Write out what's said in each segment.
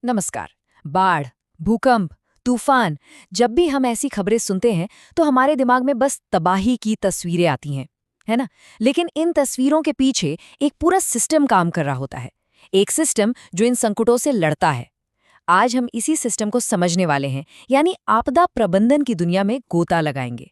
नमस्कार। बाढ़, भूकंप, तूफान, जब भी हम ऐसी खबरें सुनते हैं तो हमारे दिमाग में बस तबाही की तस्वीरें आती हैं, है ना? लेकिन इन तस्वीरों के पीछे एक पूरा सिस्टम काम कर रहा होता है। एक सिस्टम जो इन संकटों से लड़ता है। आज हम इसी सिस्टम को समझने वाले हैं, यानी आपदा प्रबंधन की दुनिया में गोता लगाएंगे।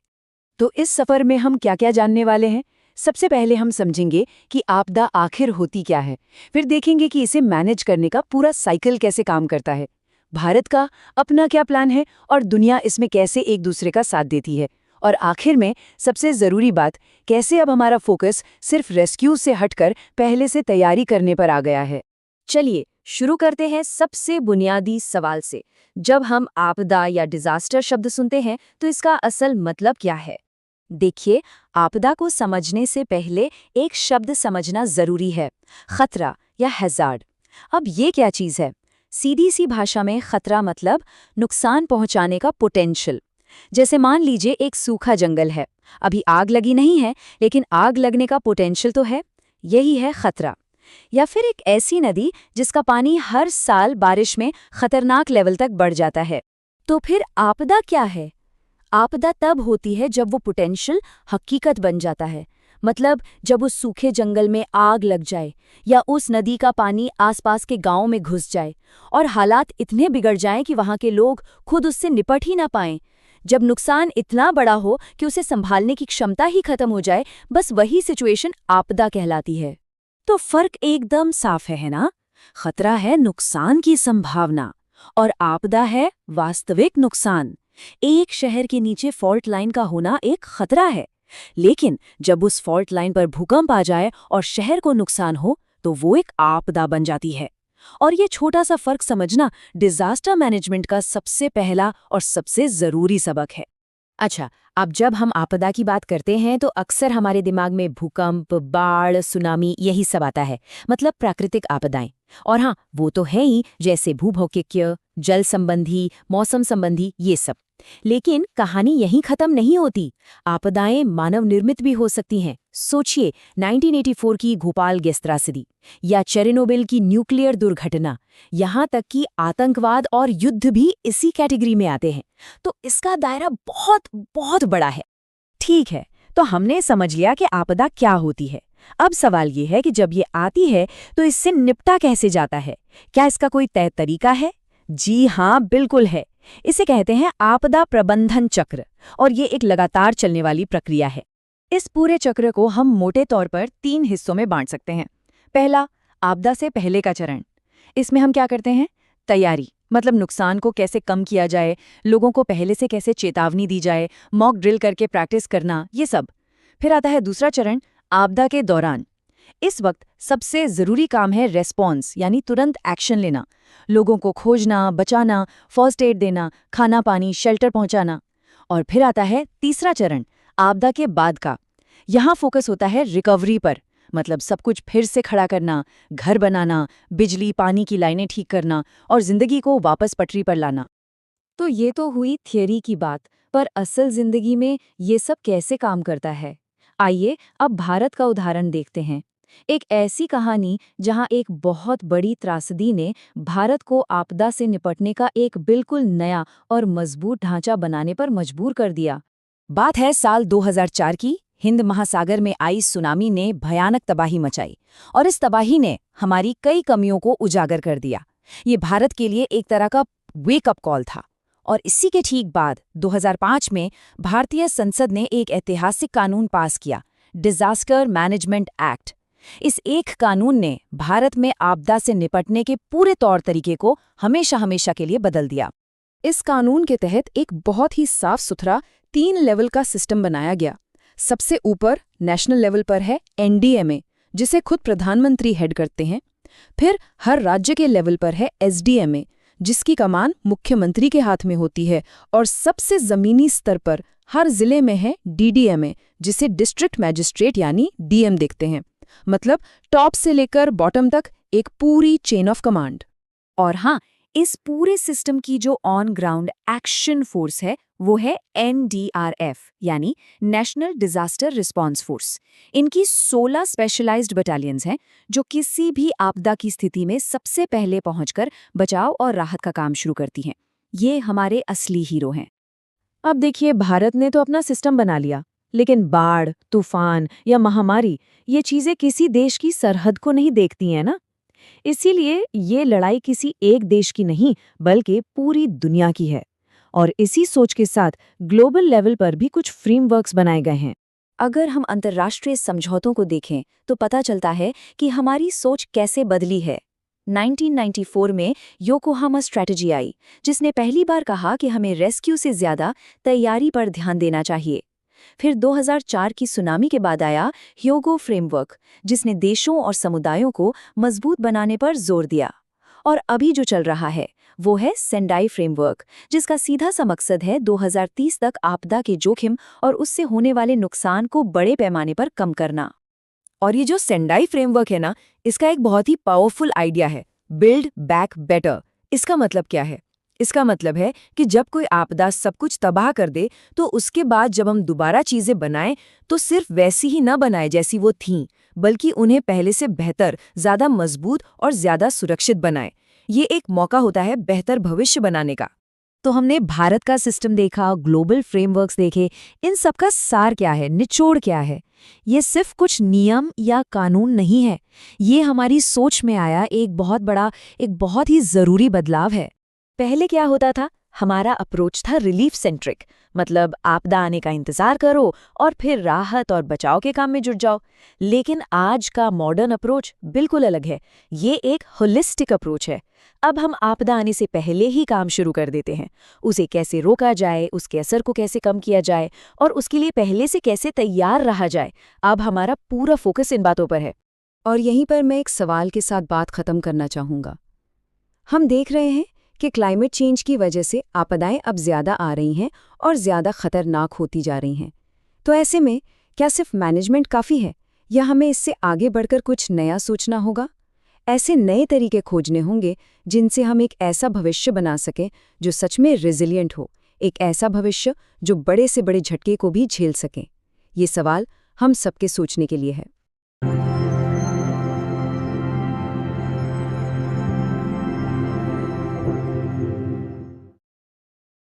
तो इस सफर में हम क्या क्या जानने वाले हैं? सबसे पहले हम समझेंगे कि आपदा आखिर होती क्या है। फिर देखेंगे कि इसे मैनेज करने का पूरा साइकिल कैसे काम करता है। भारत का अपना क्या प्लान है और दुनिया इसमें कैसे एक दूसरे का साथ देती है। और आखिर में सबसे ज़रूरी बात, कैसे अब हमारा फोकस सिर्फ रेस्क्यू से हटकर पहले से तैयारी करने पर आ गया है। चलिए शुरू करते हैं सबसे बुनियादी सवाल से। जब हम आपदा या डिजास्टर शब्द सुनते हैं तो इसका असल मतलब क्या है? देखिए, आपदा को समझने से पहले एक शब्द समझना जरूरी है, खतरा या हैजार्ड। अब ये क्या चीज है? सीधी सी भाषा में खतरा मतलब नुकसान पहुंचाने का पोटेंशियल। जैसे मान लीजिए एक सूखा जंगल है, अभी आग लगी नहीं है, लेकिन आग लगने का पोटेंशियल तो है। यही है खतरा। या फिर एक ऐसी नदी जिसका पानी हर साल बारिश में खतरनाक लेवल तक बढ़ जाता है। तो फिर आपदा क्या है? आपदा तब होती है जब वो पोटेंशियल हकीकत बन जाता है। मतलब जब उस सूखे जंगल में आग लग जाए या उस नदी का पानी आसपास के गांव में घुस जाए और हालात इतने बिगड़ जाएं कि वहां के लोग खुद उससे निपट ही ना पाएं। जब नुकसान इतना बड़ा हो कि उसे संभालने की क्षमता ही खत्म हो जाए, बस वही सिचुएशन आपदा कहलाती है। तो फर्क एकदम साफ है ना? खतरा है नुकसान की संभावना और आपदा है वास्तविक नुकसान। एक शहर के नीचे फॉल्ट लाइन का होना एक खतरा है, लेकिन जब उस फॉल्ट लाइन पर भूकंप आ जाए और शहर को नुकसान हो तो वो एक आपदा बन जाती है। और ये छोटा सा फर्क समझना डिजास्टर मैनेजमेंट का सबसे पहला और सबसे जरूरी सबक है। अच्छा, अब जब हम आपदा की बात करते हैं तो अक्सर हमारे दिमाग में भूकंप, बाढ़, सुनामी यही सब आता है, मतलब प्राकृतिक आपदाएं। और हाँ, वो तो है ही, जैसे भूभौतिकीय, जल संबंधी, मौसम संबंधी, ये सब। लेकिन कहानी यहीं खत्म नहीं होती। आपदाएं मानव निर्मित भी हो सकती हैं। सोचिए 1984 की भोपाल गैस त्रासदी या चेरनोबिल की न्यूक्लियर दुर्घटना, यहाँ तक कि आतंकवाद और युद्ध भी इसी कैटेगरी में आते हैं। तो इसका दायरा बहुत बहुत बड़ा है। ठीक है, तो हमने समझ लिया कि आपदा क्या होती है। अब सवाल ये है कि जब ये आती है तो इससे निपटा कैसे जाता है? क्या इसका कोई तय तरीका है? जी हाँ, बिल्कुल है। इसे कहते हैं आपदा प्रबंधन चक्र, और ये एक लगातार चलने वाली प्रक्रिया है। इस पूरे चक्र को हम मोटे तौर पर 3 हिस्सों में बांट सकते हैं। पहला, आपदा से पहले का चरण। इसमें हम क्या करते हैं? तैयारी, मतलब नुकसान को कैसे कम किया जाए, लोगों को पहले से कैसे चेतावनी दी जाए, मॉक ड्रिल करके प्रैक्टिस करना, ये सब। फिर आता है दूसरा चरण, आपदा के दौरान। इस वक्त सबसे जरूरी काम है रेस्पॉन्स, यानी तुरंत एक्शन लेना। लोगों को खोजना, बचाना, फर्स्ट एड देना, खाना पानी, शेल्टर पहुंचाना। और फिर आता है तीसरा चरण, आपदा के बाद का। यहाँ फोकस होता है रिकवरी पर, मतलब सब कुछ फिर से खड़ा करना, घर बनाना, बिजली पानी की लाइनें ठीक करना और जिंदगी को वापस पटरी पर लाना। तो ये तो हुई थियरी की बात, पर असल जिंदगी में ये सब कैसे काम करता है? आइए अब भारत का उदाहरण देखते हैं। एक ऐसी कहानी जहां एक बहुत बड़ी त्रासदी ने भारत को आपदा से निपटने का एक बिल्कुल नया और मजबूत ढांचा बनाने पर मजबूर कर दिया। बात है साल 2004 की। हिंद महासागर में आई सुनामी ने भयानक तबाही मचाई और इस तबाही ने हमारी कई कमियों को उजागर कर दिया। ये भारत के लिए एक तरह का वेकअप कॉल था। और इसी के ठीक बाद 2005 में भारतीय संसद ने एक ऐतिहासिक कानून पास किया, डिजास्टर मैनेजमेंट एक्ट। इस एक कानून ने भारत में आपदा से निपटने के पूरे तौर तरीके को हमेशा हमेशा के लिए बदल दिया। इस कानून के तहत एक बहुत ही साफ सुथरा 3 लेवल का सिस्टम बनाया गया। सबसे ऊपर नेशनल लेवल पर है एनडीएमए, जिसे खुद प्रधानमंत्री हेड करते हैं। फिर हर राज्य के लेवल पर है एसडीएमए, जिसकी कमान मुख्यमंत्री के हाथ में होती है। और सबसे जमीनी स्तर पर हर जिले में है डीडीएमए, जिसे डिस्ट्रिक्ट मैजिस्ट्रेट यानी डीएम देखते हैं। मतलब टॉप से लेकर बॉटम तक एक पूरी चेन ऑफ कमांड। और हाँ, इस पूरे सिस्टम की जो ऑन ग्राउंड एक्शन फोर्स है वो है NDRF यानी नेशनल डिजास्टर रिस्पांस फोर्स। इनकी 16 स्पेशलाइज्ड बटालियंस हैं जो किसी भी आपदा की स्थिति में सबसे पहले पहुंचकर बचाव और राहत का काम शुरू करती हैं। ये हमारे असली हीरो हैं। अब देखिए, भारत ने तो अपना सिस्टम बना लिया, लेकिन बाढ़, तूफान या महामारी ये चीजें किसी देश की सरहद को नहीं देखती हैं ना। इसीलिए ये लड़ाई किसी एक देश की नहीं बल्कि पूरी दुनिया की है। और इसी सोच के साथ ग्लोबल लेवल पर भी कुछ फ्रेमवर्क्स बनाए गए हैं। अगर हम अंतर्राष्ट्रीय समझौतों को देखें तो पता चलता है कि हमारी सोच कैसे बदली है। 1994 में योकोहामा स्ट्रैटेजी आई, जिसने पहली बार कहा कि हमें रेस्क्यू से ज्यादा तैयारी पर ध्यान देना चाहिए। फिर 2004 की सुनामी के बाद आया ह्योगो फ्रेमवर्क, जिसने देशों और समुदायों को मजबूत बनाने पर जोर दिया। और अभी जो चल रहा है वो है सेंडाई फ्रेमवर्क, जिसका सीधा सा मकसद है 2030 तक आपदा के जोखिम और उससे होने वाले नुकसान को बड़े पैमाने पर कम करना। और ये जो सेंडाई फ्रेमवर्क है ना, इसका एक बहुत ही पावरफुल आइडिया है, बिल्ड बैक बेटर। इसका मतलब क्या है? इसका मतलब है कि जब कोई आपदा सब कुछ तबाह कर दे तो उसके बाद जब हम दोबारा चीजें बनाएं तो सिर्फ वैसी ही न बनाएं जैसी वो थीं, बल्कि उन्हें पहले से बेहतर, ज्यादा मजबूत और ज्यादा सुरक्षित बनाएं। ये एक मौका होता है बेहतर भविष्य बनाने का। तो हमने भारत का सिस्टम देखा, ग्लोबल फ्रेमवर्क्स देखे, इन सब का सार क्या है, निचोड़ क्या है? ये सिर्फ कुछ नियम या कानून नहीं है, ये हमारी सोच में आया एक बहुत ही जरूरी बदलाव है। पहले क्या होता था? हमारा अप्रोच था रिलीफ सेंट्रिक, मतलब आपदा आने का इंतजार करो और फिर राहत और बचाव के काम में जुट जाओ। लेकिन आज का मॉडर्न अप्रोच बिल्कुल अलग है। ये एक होलिस्टिक अप्रोच है। अब हम आपदा आने से पहले ही काम शुरू कर देते हैं। उसे कैसे रोका जाए, उसके असर को कैसे कम किया जाए और उसके लिए पहले से कैसे तैयार रहा जाए, अब हमारा पूरा फोकस इन बातों पर है। और यहीं पर मैं एक सवाल के साथ बात खत्म करना चाहूँगा। हम देख रहे हैं कि क्लाइमेट चेंज की वजह से आपदाएं अब ज़्यादा आ रही हैं और ज़्यादा खतरनाक होती जा रही हैं। तो ऐसे में क्या सिर्फ मैनेजमेंट काफ़ी है या हमें इससे आगे बढ़कर कुछ नया सोचना होगा? ऐसे नए तरीके खोजने होंगे जिनसे हम एक ऐसा भविष्य बना सकें जो सच में रेजिलिएंट हो, एक ऐसा भविष्य जो बड़े से बड़े झटके को भी झेल सकें। ये सवाल हम सबके सोचने के लिए है।